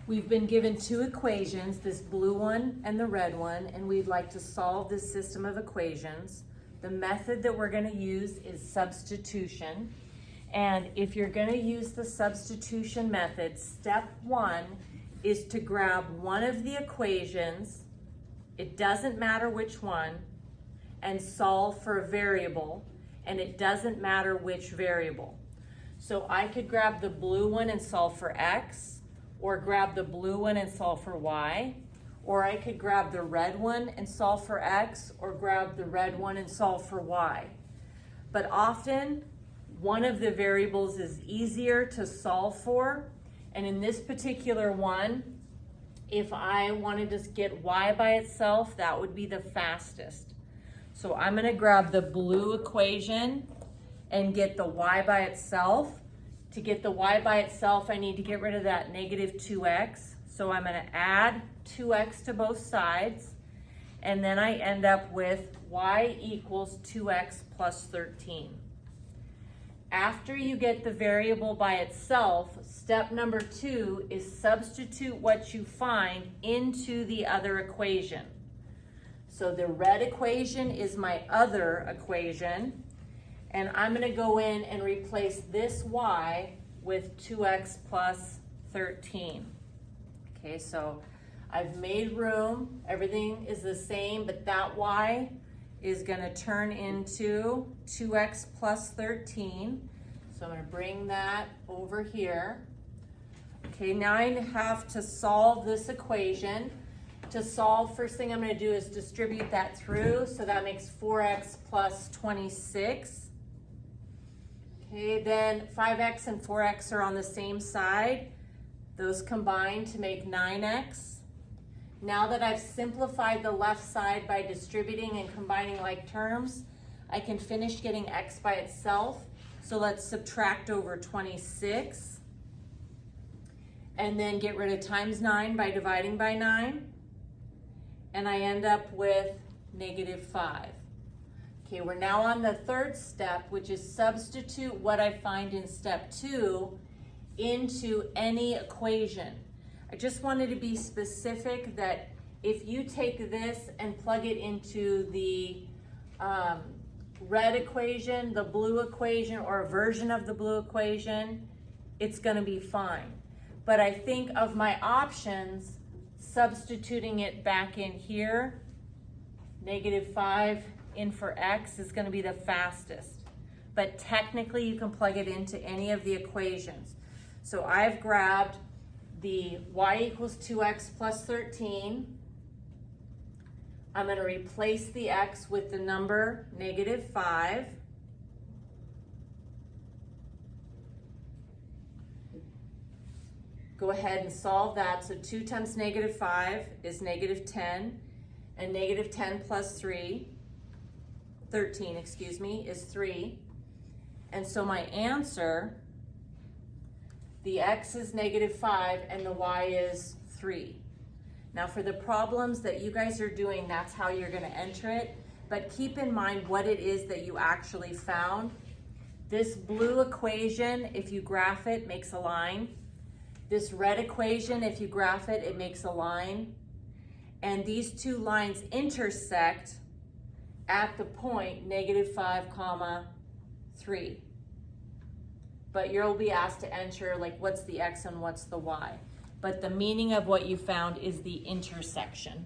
We've been given two equations, this blue one and the red one, and we'd like to solve this system of equations. The method that we're going to use is substitution. And if you're going to use the substitution method, step one is to grab one of the equations, it doesn't matter which one, and solve for a variable, and it doesn't matter which variable. So I could grab the blue one and solve for x, or grab the blue one and solve for y, or I could grab the red one and solve for x, or grab the red one and solve for y. But often, one of the variables is easier to solve for, and in this particular one, if I wanted to get y by itself, that would be the fastest. So I'm going to grab the blue equation and get the y by itself. To get the y by itself, I need to get rid of that negative 2x. So I'm going to add 2x to both sides, and then I end up with y equals 2x plus 13. After you get the variable by itself, step number 2 is substitute what you find into the other equation. So the red equation is my other equation, and I'm going to go in and replace this y with 2x plus 13. Okay, so I've made room. Everything is the same, but that y is going to turn into 2x plus 13. So I'm going to bring that over here. Okay, now I have to solve this equation. To solve, first thing I'm going to do is distribute that through. So that makes 4x plus 26. Okay, then 5x and 4x are on the same side. Those combine to make 9x. Now that I've simplified the left side by distributing and combining like terms, I can finish getting x by itself. So let's subtract over 26. And then get rid of times 9 by dividing by 9. And I end up with negative 5. Okay, we're now on the third step, which is substitute what I find in step 2 into any equation. I just wanted to be specific that if you take this and plug it into the red equation, the blue equation, or a version of the blue equation, it's going to be fine. But I think of my options, substituting it back in here, negative 5 in for x is going to be the fastest. But technically you can plug it into any of the equations. So I've grabbed the y equals 2x plus 13. I'm going to replace the x with the number negative 5. Go ahead and solve that. So 2 times negative 5 is negative 10, and negative 10 plus 13, excuse me, is 3. And so my answer, the x is negative 5 and the y is 3. Now for the problems that you guys are doing, that's how you're going to enter it. But keep in mind what it is that you actually found. This blue equation, if you graph it, makes a line. This red equation, if you graph it, it makes a line. And these two lines intersect at the point negative 5 comma 3. But you'll be asked to enter like what's the x and what's the y. But the meaning of what you found is the intersection.